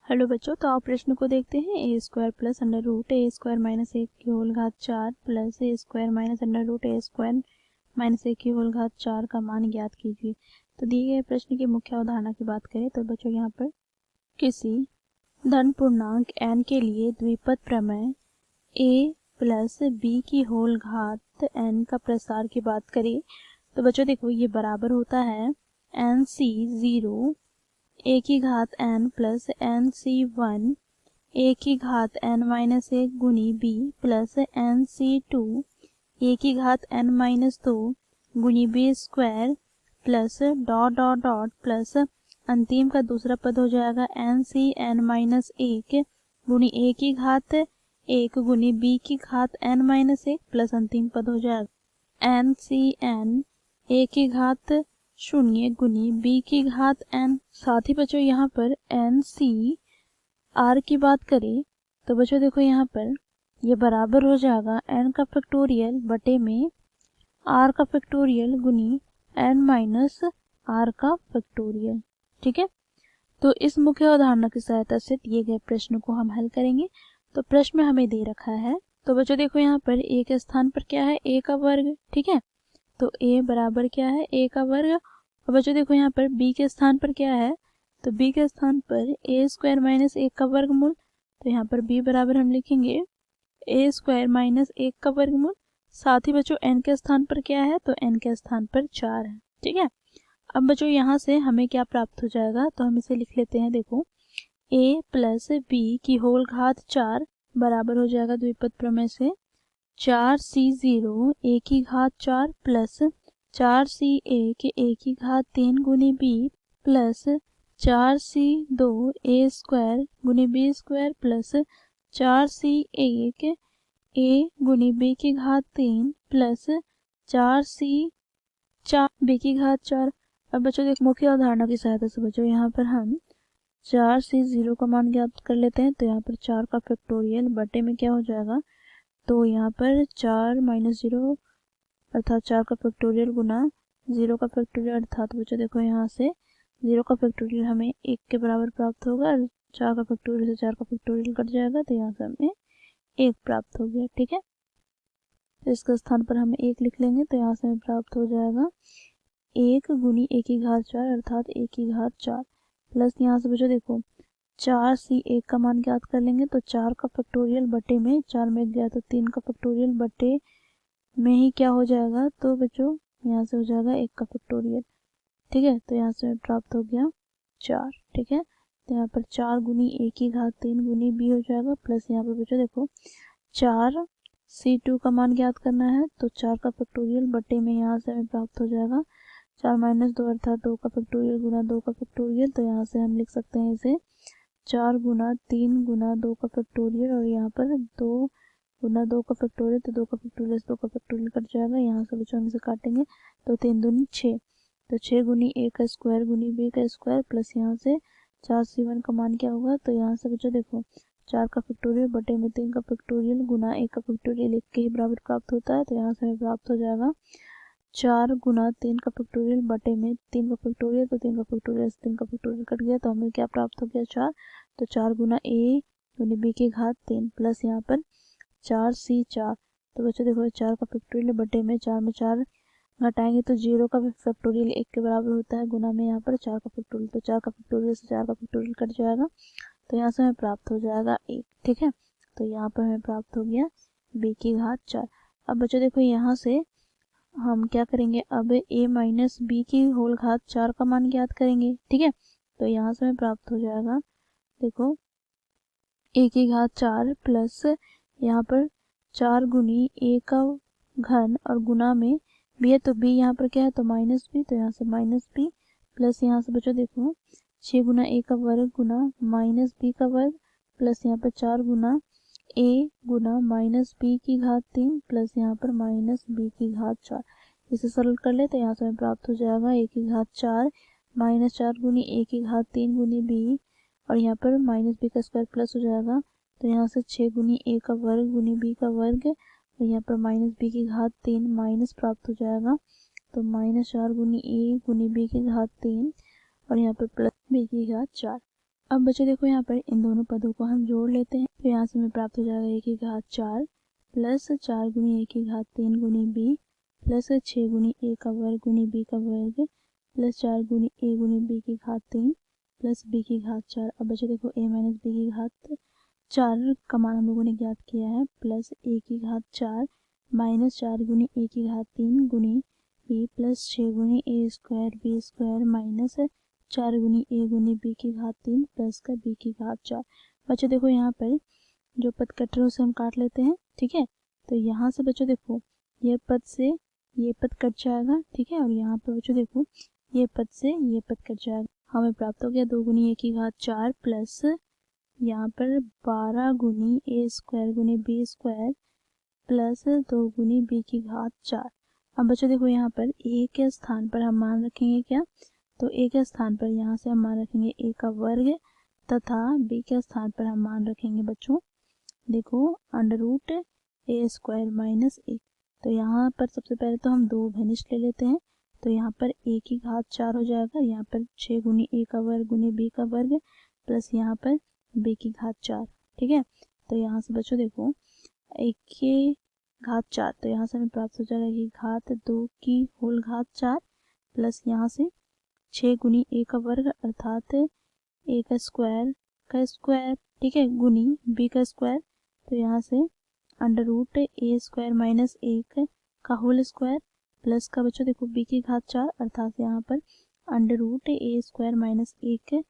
Hello बच्चों, तो आप प्रश्न को देखते हैं। ए स्क्वायर प्लस अंडर रूट ए स्क्वायर माइनस एक की होल घात 4 प्लस ए स्क्वायर माइनस अंडर रूट ए स्क्वायर माइनस एक की होल घात 4 का मान ज्ञात कीजिए। तो दिए गए प्रश्न की मुख्य अवधारणा की बात करें तो बच्चों यहाँ पर किसी धन पूर्णांक n के लिए द्विपद प्रमेय a प्लस बी की होल घात n का प्रसार की बात करें तो बच्चों देखो ये बराबर होता है एन सी 0 ए की घात n plus n C 1 a की घात n माइनस एक गुनी b plus n C 2 a की घात n माइनस 2 गुनी b square plus dot dot dot plus अंतिम का दूसरा पद हो जाएगा एन सी एन माइनस एक गुनी ए की घात एक गुनी बी की घात n माइनस एक प्लस अंतिम पद हो जाएगा एन सी एन ए की घात 0 गुनी बी की घात n। साथ ही बच्चों यहाँ पर एन सी आर की बात करें तो बच्चों देखो यहाँ पर ये बराबर हो जाएगा n का फैक्टोरियल बटे में r का फैक्टोरियल गुनी n माइनस r का फैक्टोरियल। ठीक है, तो इस मुख्य अवधारणा की सहायता से दिए गए प्रश्न को हम हल करेंगे। तो प्रश्न में हमें दे रखा है, तो बच्चों देखो यहाँ पर a के स्थान पर क्या है, a का वर्ग। ठीक है, तो a बराबर क्या है, a का वर्ग। और बच्चों देखो यहाँ पर b के स्थान पर क्या है, तो b के स्थान पर a स्क्वायर माइनस एक का वर्गमूल। तो यहाँ पर b बराबर हम लिखेंगे a स्क्वायर माइनस एक का वर्गमूल। साथ ही बच्चों n के स्थान पर क्या है, तो n के स्थान पर 4 है। ठीक है, अब बच्चों यहाँ से हमें क्या प्राप्त हो जाएगा, तो हम इसे लिख लेते हैं। देखो a प्लस b की होल घात 4 बराबर हो जाएगा द्विपद प्रमेय से 4c0 a की घात 4 प्लस 4c1 a की घात 3 गुनी b plus 4c2 a square गुनी b square plus 4c1 a गुनी b की घात 3 प्लस 4c4 b की घात 4। अब बच्चों देख मुख्य अवधारणा की सहायता से बच्चों यहाँ पर हम 4c0 का मान ज्ञात कर लेते हैं। तो यहाँ पर 4 का फैक्टोरियल बटे में क्या हो जाएगा, तो यहाँ पर 4 माइनस 0 अर्थात 4 का फैक्टोरियल गुना 0 का फैक्टोरियल अर्थात बच्चों देखो यहाँ से 0 का फैक्टोरियल हमें 1 के बराबर प्राप्त होगा और 4 का फैक्टोरियल से 4 का फैक्टोरियल कट जाएगा तो यहाँ से हमें 1 प्राप्त हो गया। ठीक है, तो इसके स्थान पर हम 1 लिख लेंगे तो यहाँ से हमें प्राप्त हो जाएगा 1 गुनी a की घात 4 अर्थात a की घात 4 प्लस यहाँ से बच्चों देखो 4c1 का मान ज्ञात कर लेंगे। तो 4 का फैक्टोरियल बटे में 4 में गया तो 3 का फैक्टोरियल बटे में ही क्या हो जाएगा, तो बच्चों यहाँ से हो जाएगा 1 का फैक्टोरियल। ठीक है, तो यहाँ से प्राप्त हो गया 4। ठीक है, तो यहाँ पर 4 गुनी a की घात 3 गुनी b हो जाएगा प्लस यहाँ पर बच्चों देखो 4c2 का मान ज्ञात करना है। तो 4 का फैक्टोरियल बटे में यहाँ से हमें प्राप्त हो जाएगा 4 माइनस 2 अर्थात 2 का फैक्टोरियल गुना 2 का फैक्टोरियल। तो यहाँ से हम लिख सकते हैं इसे 4 गुना 3 गुना 2 का फैक्टोरियल और यहाँ पर 2 गुना 2 का फैक्टोरियल। तो 2 का फैक्टोरियल से 2 का फैक्टोरियल कट जाएगा, यहाँ से बच्चों हम इसे काटेंगे तो 3 दूनी 6। तो 6 गुनी a का स्क्वायर गुनी b का स्क्वायर प्लस यहाँ से 4c1 का मान क्या होगा, तो यहाँ से बच्चों देखो 4 का फैक्टोरियल बटे में 3 का फैक्टोरियल गुना 1 का फैक्टोरियल 1 के ही बराबर प्राप्त होता है। तो यहाँ से हमें प्राप्त हो जाएगा 4 गुना 3 का फैक्टोरियल बटे में 3 का फैक्टोरियल। तो 3 का फैक्टोरियल से 3 का फैक्टोरियल कट गया तो हमें क्या प्राप्त हो गया 4। तो 4 गुना a गुनी b की घात 3 प्लस यहाँ पर 4c4। तो बच्चों देखो 4 का फैक्टोरियल बटे में 4 में 4 घटाएंगे तो 0 का फैक्टोरियल 1 के बराबर होता है गुना में यहाँ पर 4 का फैक्टोरियल। तो 4 का फैक्टोरियल से 4 का फैक्टोरियल कट जाएगा तो यहाँ से हमें प्राप्त हो जाएगा 1। ठीक है, तो यहाँ पर हमें प्राप्त हो गया b की घात 4। अब बच्चों देखो यहाँ से हम क्या करेंगे, अब a माइनस बी की होल घात 4 का मान ज्ञात करेंगे। ठीक है, तो यहाँ से हमें प्राप्त हो जाएगा देखो a की घात 4 प्लस यहाँ पर 4 गुनी a का घन और गुना में b है तो b यहाँ पर क्या है, तो माइनस b। तो यहाँ से माइनस b प्लस यहाँ से बच्चों देखो 6 गुना a का वर्ग गुना माइनस b का वर्ग प्लस यहाँ पर 4 गुना a गुना माइनस b की घात 3 प्लस यहाँ पर माइनस b की घात 4। इसे सरल कर ले तो यहाँ से हमें प्राप्त हो जाएगा a की घात 4 माइनस 4 गुनी a की घात 3 गुनी b और यहाँ पर माइनस b का स्क्वायर प्लस हो जाएगा। तो यहाँ से 6 गुनी a का वर्ग गुनी b का वर्ग और यहाँ पर माइनस b की घात 3 माइनस प्राप्त हो जाएगा। तो माइनस 4 गुनी a गुनी b की घात 3 और यहाँ पर प्लस b की घात 4। अब बच्चों देखो यहाँ पर इन दोनों पदों को हम जोड़ लेते हैं। तो यहाँ से हमें प्राप्त हो जाएगा ए की घात 4 प्लस 4 गुनी ए की घात 3 गुनी बी प्लस 6 गुनी ए का वर्ग गुनी बी का वर्ग प्लस 4 गुनी ए गुनी बी की घात 3 प्लस बी की घात 4। अब बच्चों देखो ए माइनस बी की घात 4 का मान हम लोगों ने ज्ञात किया है, प्लस ए की घात 4 माइनस 4 गुनी ए की घात 3 गुनी बी प्लस 6 गुनी ए स्क्वायर बी स्क्वायर माइनस 4 गुनी ए गुनी बी की घात 3 प्लस का बी की घात 4। बच्चों देखो यहाँ पर जो पद कट रहे हैं उसे हम काट लेते हैं, ठीक है। तो यहाँ से बच्चों देखो ये पद से ये पद कट जाएगा, ठीक है। और यहाँ पर बच्चों देखो ये पद से ये पद कट जाएगा। हमें प्राप्त हो गया 2 गुनी ए की घात 4 प्लस यहाँ पर 12 गुनी ए स्क्वायर गुनी बी स्क्वायर प्लस 2 गुनी बी की घात 4। अब बच्चों देखो यहाँ पर ए के स्थान पर हम मान रखेंगे क्या, तो ए के स्थान पर यहाँ से हम मान रखेंगे ए का वर्ग तथा बी के स्थान पर हम मान रखेंगे बच्चों देखो अंडर रूट ए स्क्वायर माइनस 1। तो यहाँ पर सबसे पहले तो हम 2 घनिष्ठ ले लेते हैं। तो यहाँ पर ए की घात 4 हो जाएगा, यहाँ पर 6 गुनी ए का वर्ग गुनी बी का वर्ग प्लस यहाँ पर बी की घात 4, ठीक है। तो यहाँ से बच्चों देखो ए की घात 4, तो यहाँ से हमें प्राप्त हो जाएगा कि घात 2 की होल घात 4 प्लस यहाँ से 6 गुनी ए का वर्ग अर्थात ए का स्क्वायर ठीक है गुनी बी का स्क्वायर। तो यहाँ से अंडर रूट ए स्क्वायर माइनस 1 का होल स्क्वायर प्लस का बच्चों देखो बी की घात 4 अर्थात यहाँ पर अंडर रूट ए स्क्वायर माइनस 1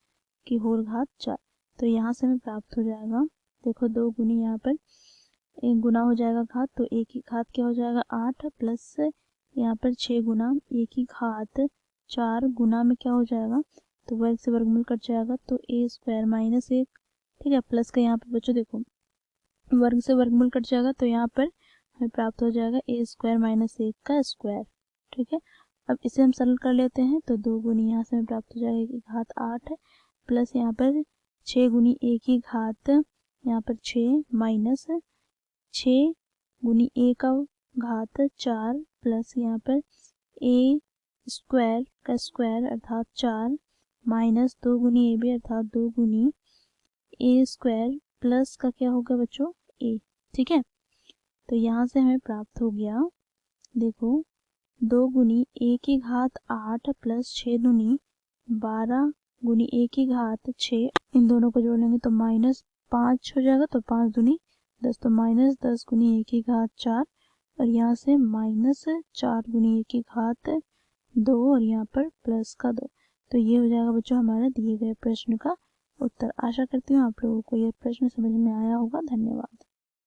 की होल घात 4। तो यहाँ से हमें प्राप्त हो जाएगा देखो 2 गुनी यहाँ पर एक गुना हो जाएगा घात, तो ए की घात क्या हो जाएगा 8 प्लस यहाँ पर 6 गुना ए की घात 4 गुना में क्या हो जाएगा, तो वर्ग से वर्गमूल कट जाएगा तो ए स्क्वायर माइनस 1, ठीक है। प्लस का यहाँ पर बच्चों देखो वर्ग से वर्गमूल कट जाएगा तो यहाँ पर हमें प्राप्त हो जाएगा ए स्क्वायर माइनस 1 का स्क्वायर, ठीक है। अब इसे हम सरल कर लेते हैं तो 2 गुनी यहाँ से हमें प्राप्त हो जाएगा कि घात 8 प्लस यहाँ पर 6 गुनी ए की घात यहाँ पर 6 माइनस 6 गुनी ए का घात 4 प्लस यहाँ पर ए स्क्वायर का स्क्वायर अर्थात 4 माइनस 2 गुनी ए बी अर्थात 2 गुनी ए स्क्वायर प्लस का क्या होगा बच्चों ए, ठीक है। तो यहाँ से हमें प्राप्त हो गया देखो 2 गुनी ए की घात 8 प्लस 6 दूनी 12 गुनी ए की घात 6, इन दोनों को जोड़ लेंगे तो माइनस 5 हो जाएगा, तो 5 दूनी 10, तो माइनस 10 गुनी ए की घात 4 और यहाँ से माइनस 4 गुनी ए की घात 2 और यहाँ पर प्लस का 2। तो ये हो जाएगा बच्चों हमारा दिए गए प्रश्न का उत्तर। आशा करती हूँ आप लोगों को यह प्रश्न समझ में आया होगा। धन्यवाद।